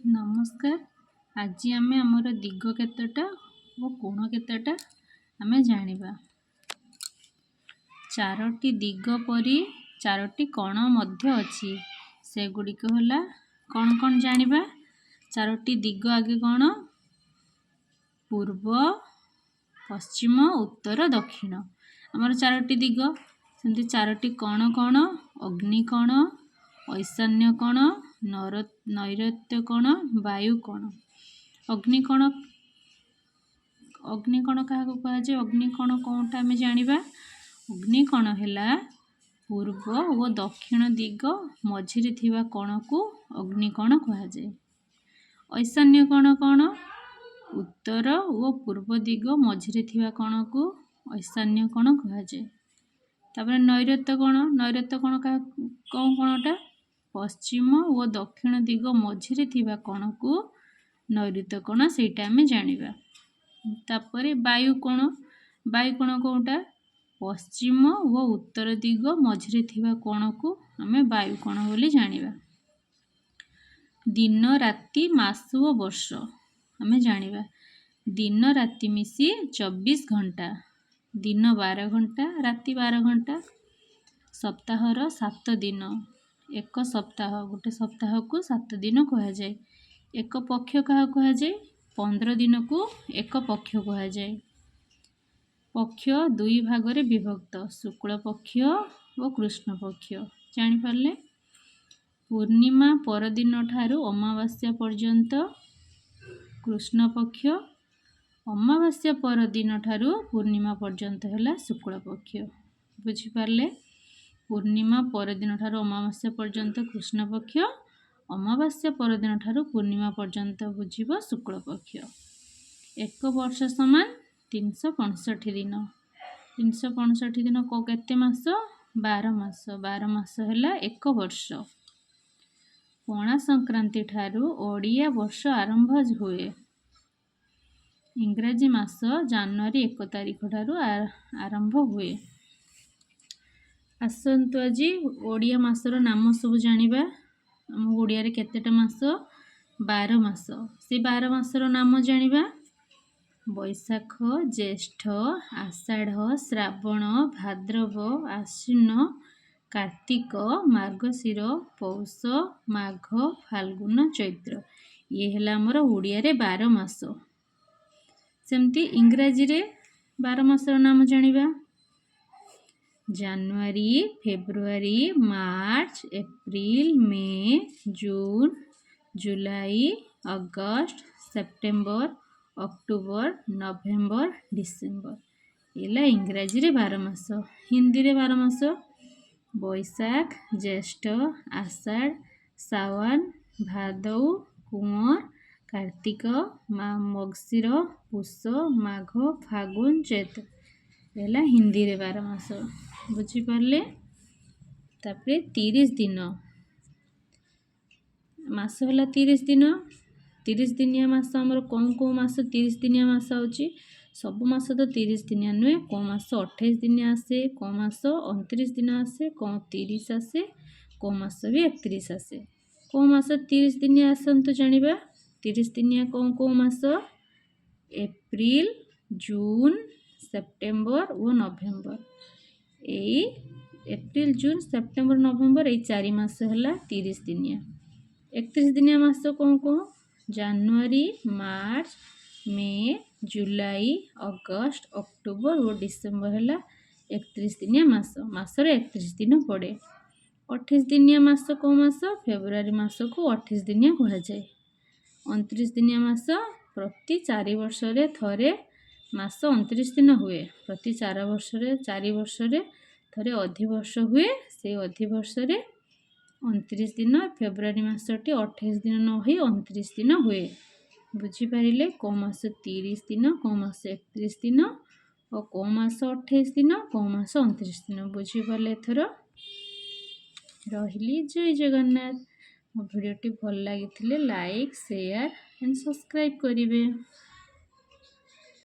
ନମସ୍କାର। ଆଜି ଆମେ ଆମର ଦିଗ କେତେଟା ଓ କୋଣ କେତେଟା ଆମେ ଜାଣିବା। ଚାରୋଟି ଦିଗ ପରି ଚାରୋଟି କୋଣ ମଧ୍ୟ ଅଛି। ସେଗୁଡ଼ିକ ହେଲା କ'ଣ କ'ଣ ଜାଣିବା। ଚାରୋଟି ଦିଗ ଆଗେ କ'ଣ? ପୂର୍ବ, ପଶ୍ଚିମ, ଉତ୍ତର, ଦକ୍ଷିଣ। ଆମର ଚାରୋଟି ଦିଗ। ସେମିତି ଚାରୋଟି କୋଣ କ'ଣ? ଅଗ୍ନି କୋଣ, ଐଶାନ୍ୟ କୋଣ, ନୈଋତ୍ୟ କୋଣ, ବାୟୁ କୋଣ। ଅଗ୍ନି କୋଣ କାହାକୁ କୁହାଯାଏ? ଅଗ୍ନି କୋଣ କୋଣଟା ଆମେ ଜାଣିବା। ଅଗ୍ନି କୋଣ ହେଲା ପୂର୍ବ ଓ ଦକ୍ଷିଣ ଦିଗ ମଝିରେ ଥିବା କୋଣକୁ ଅଗ୍ନି କୋଣ କୁହାଯାଏ। ଐଶାନ୍ୟ କୋଣ କ'ଣ? ଉତ୍ତର ଓ ପୂର୍ବ ଦିଗ ମଝିରେ ଥିବା କୋଣକୁ ଐଶାନ୍ୟ କୋଣ କୁହାଯାଏ। ତାପରେ ନୈଋତ୍ୟ କୋଣ। ନୈଋତ୍ୟ କୋଣ କେଉଁ କୋଣଟା? ପଶ୍ଚିମ ଓ ଦକ୍ଷିଣ ଦିଗ ମଝିରେ ଥିବା କୋଣକୁ ନୈଋତ୍ୟ କୋଣ, ସେଇଟା ଆମେ ଜାଣିବା। ତାପରେ ବାୟୁ କୋଣ। ବାୟୁ କୋଣ କେଉଁଟା? ପଶ୍ଚିମ ଓ ଉତ୍ତର ଦିଗ ମଝିରେ ଥିବା କୋଣକୁ ଆମେ ବାୟୁ କୋଣ ବୋଲି ଜାଣିବା। ଦିନ, ରାତି, ମାସ ଓ ବର୍ଷ ଆମେ ଜାଣିବା। ଦିନ ରାତି ମିଶି 24 ଘଣ୍ଟା। ଦିନ 12 ଘଣ୍ଟା, ରାତି 12 ଘଣ୍ଟା। ସପ୍ତାହର 7 ଦିନ। ଏକ ସପ୍ତାହ, ଗୋଟେ ସପ୍ତାହକୁ 7 ଦିନ କୁହାଯାଏ। ଏକ ପକ୍ଷ କାହାକୁ କୁହାଯାଏ? 15 ଦିନକୁ ଏକ ପକ୍ଷ କୁହାଯାଏ। ପକ୍ଷ ଦୁଇ ଭାଗରେ ବିଭକ୍ତ, ଶୁକ୍ଳ ପକ୍ଷ ଓ କୃଷ୍ଣ ପକ୍ଷ। ଜାଣିପାରିଲେ? ପୂର୍ଣ୍ଣିମା ପରଦିନ ଠାରୁ ଅମାବାସ୍ୟା ପର୍ଯ୍ୟନ୍ତ କୃଷ୍ଣ ପକ୍ଷ। ଅମାବାସ୍ୟା ପରଦିନ ଠାରୁ ପୂର୍ଣ୍ଣିମା ପର୍ଯ୍ୟନ୍ତ ହେଲା ଶୁକ୍ଳ ପକ୍ଷ। ବୁଝିପାରିଲେ? ପୂର୍ଣ୍ଣିମା ପରଦିନ ଠାରୁ ଅମାବାସ୍ୟା ପର୍ଯ୍ୟନ୍ତ କୃଷ୍ଣ ପକ୍ଷ, ଅମାବାସ୍ୟା ପରଦିନ ଠାରୁ ପୂର୍ଣ୍ଣିମା ପର୍ଯ୍ୟନ୍ତ ବୁଝିବ ଶୁକ୍ଳ ପକ୍ଷ। ଏକ ବର୍ଷ ସମାନ 365 ଦିନ। 365 ଦିନ କେତେ ମାସ? 12 ମାସ। 12 ମାସ ହେଲା ଏକ ବର୍ଷ। ପଣା ସଂକ୍ରାନ୍ତି ଠାରୁ ଓଡ଼ିଆ ବର୍ଷ ଆରମ୍ଭ ହୁଏ। ଇଂରାଜୀ ମାସ ଜାନୁଆରୀ 1 ତାରିଖ ଠାରୁ ଆରମ୍ଭ ହୁଏ। ଆସନ୍ତୁ ଆଜି ଓଡ଼ିଆ ମାସର ନାମ ସବୁ ଜାଣିବା। ଆମ ଓଡ଼ିଆରେ କେତେଟା ମାସ? 12 ମାସ। ସେ 12 ମାସର ନାମ ଜାଣିବା। ବୈଶାଖ, ଜ୍ୟେଷ୍ଠ, ଆଷାଢ଼, ଶ୍ରାବଣ, ଭାଦ୍ରବ, ଆଶ୍ୱିନ, କାର୍ତ୍ତିକ, ମାର୍ଗଶିର, ପୌଷ, ମାଘ, ଫାଲ୍ଗୁନ, ଚୈତ୍ର। ଇଏ ହେଲା ଆମର ଓଡ଼ିଆରେ 12 ମାସ। ସେମିତି ଇଂରାଜୀରେ 12 ମାସର ନାମ ଜାଣିବା। January, February, March, April, May, June, July, August, September, October, November, December. ହେଲା ଇଂରାଜୀରେ 12 ମାସ। ହିନ୍ଦୀରେ 12 ମାସ। ବୈଶାଖ, ଜ୍ୟେଷ୍ଠ, ଆଷାଢ଼, ସାୱନ, ଭାଦଉ, କୁଆଁର, କାର୍ତ୍ତିକ, ମଗଶିର, ପୁଷ, ମାଘ, ଫାଲ୍ଗୁନ, ଚୈତ୍ର। ହେଲା ହିନ୍ଦୀରେ 12 ମାସ। ବୁଝିପାରିଲେ? ତାପରେ 30 ଦିନ। ମାସ ହେଲା 30 ଦିନ। 30 ଦିନିଆ ମାସ ଆମର କେଉଁ ମାସ 30 ଦିନିଆ ମାସ ହେଉଛି? ସବୁ ମାସ ତ 30 ଦିନିଆ ନୁହେଁ। କେଉଁ ମାସ 28 ଦିନିଆ ଆସେ, କେଉଁ ମାସ 29 ଦିନ ଆସେ, କେଉଁ 30 ଆସେ, କେଉଁ ମାସ ବି 31 ଆସେ। କେଉଁ ମାସ 30 ଦିନିଆ ଆସନ୍ତୁ ଜାଣିବା। 30 ଦିନିଆ କେଉଁ ମାସ? ଏପ୍ରିଲ, ଜୁନ୍, ସେପ୍ଟେମ୍ବର ଓ ନଭେମ୍ବର। ଏଇ ଏପ୍ରିଲ, ଜୁନ୍, ସେପ୍ଟେମ୍ବର, ନଭେମ୍ବର, ଏଇ 4 ମାସ ହେଲା 30 ଦିନିଆ। 31 ଦିନିଆ ମାସ କେଉଁ? January, March, May, July, August, October ଓ ଡିସେମ୍ବର ହେଲା 31 ଦିନିଆ ମାସ। ମାସରେ 31 ଦିନ ପଡ଼େ। 28 ଦିନିଆ ମାସ କେଉଁ ମାସ? ଫେବୃଆରୀ ମାସକୁ 28 ଦିନିଆ କୁହାଯାଏ। 29 ଦିନିଆ ମାସ ପ୍ରତି 4 ବର୍ଷରେ ଥରେ ମାସ 29 ଦିନ ହୁଏ। ପ୍ରତି 4 ବର୍ଷରେ ଥରେ ଅଧିବର୍ଷ ହୁଏ। ସେଇ ଅଧିବର୍ଷରେ 29 ଦିନ। ଫେବୃଆରୀ ମାସଟି 28 ଦିନ ନ ହୋଇ 29 ଦିନ ହୁଏ। ବୁଝିପାରିଲେ? କେଉଁ ମାସ 30 ଦିନ, କେଉଁ ମାସ 31 ଦିନ ଓ କେଉଁ ମାସ 28 ଦିନ, କେଉଁ ମାସ 29 ଦିନ। ବୁଝିପାରିଲେ? ଏଥର ରହିଲି। ଜୟ ଜଗନ୍ନାଥ। ମୋ ଭିଡ଼ିଓଟି ଭଲ ଲାଗିଥିଲେ ଲାଇକ୍, ସେୟାର ଆଣ୍ଡ ସବସ୍କ୍ରାଇବ୍ କରିବେ।